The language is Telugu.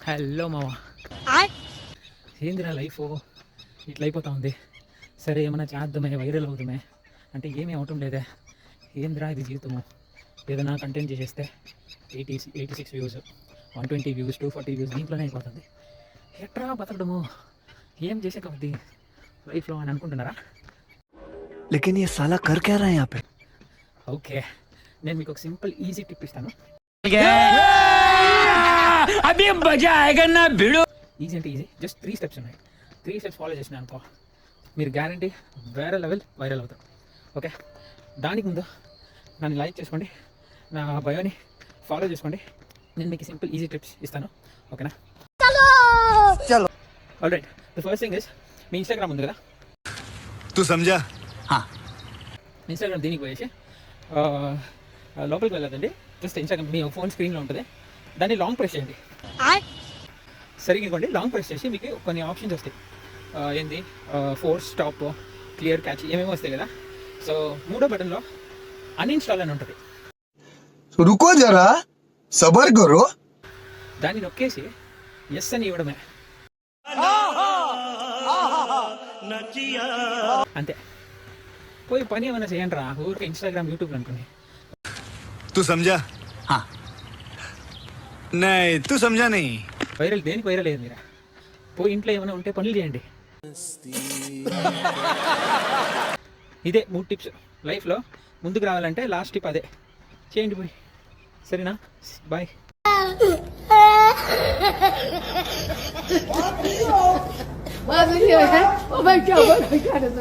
హలో మావా, ఏందిరా లైఫ్ ఇట్లా అయిపోతా ఉంది. సరే ఏమైనా చేద్దామే, వైరల్ అవుతామే అంటే ఏమీ అవటం లేదే. ఏందిరా ఇది జీవితము. ఏదైనా కంటెంట్ చేసేస్తే 86 వ్యూస్, 120 వ్యూస్, 240 వ్యూస్ దీంట్లోనే అయిపోతుంది. ఎట్రా బతకడము, ఏం చేసే కాబట్టి లైఫ్లో అని అనుకుంటున్నారా? लेकिन ये साला कर क्या रहा है यहाँ पे? ఓకే, నేను మీకు ఒక సింపుల్ ఈజీ టిప్ ఇస్తాను. ఈజీ అంటే ఈజీ, జస్ట్ 3 స్టెప్స్ ఉన్నాయి. 3 స్టెప్స్ ఫాలో చేసిన అనుకో మీరు గ్యారంటీ వేరే లెవెల్ వైరల్ అవుతారు. ఓకే, దానికి ముందు నన్ను లైక్ చేసుకోండి, నా బయోని ఫాలో చేసుకోండి. నేను మీకు సింపుల్ ఈజీ టిప్స్ ఇస్తాను. ఓకేనా? चलो alright, the first thing is me Instagram ఉంది కదా, तू समझा? हाँ. ఇన్స్టాగ్రామ్ దీనికి పోయేసి లోపలికి వెళ్ళదండి. జస్ట్ ఇన్స్టాగ్రామ్ మీ ఫోన్ స్క్రీన్లో ఉంటుంది, దాన్ని లాంగ్ ప్రెస్ చేయండి. సరిగ్గా ఇవ్వండి, లాంగ్ ప్రెస్ చేసి మీకు కొన్ని ఆప్షన్స్ వస్తాయి. ఏంది ఫోర్స్, స్టాప్, క్లియర్, క్యాచ్ ఏమేమి వస్తాయి కదా. సో 3వ బటన్లో అన్ఇన్స్టాల్ అని ఉంటుంది. रुको जरा सबर करो. దాన్ని నొక్కేసి ఎస్ అని ఇవ్వడమే, అంతే. పోయి పని ఏమైనా చేయండి రా, ఊరికే ఇన్స్టాగ్రామ్, యూట్యూబ్ అనుకుని. तू समझा? हाँ. नहीं, तू समझा नहीं. వైరల్ దేనికి వైరల్ అయ్యింది మీరా? పోయి ఇంట్లో ఏమైనా ఉంటే పనులు చేయండి. ఇదే 3 టిప్స్. లైఫ్లో ముందుకు రావాలంటే లాస్ట్ టిప్ అదే చేయండి పోయి. సరేనా? బాయ్.我们这边，我们这边看着呢，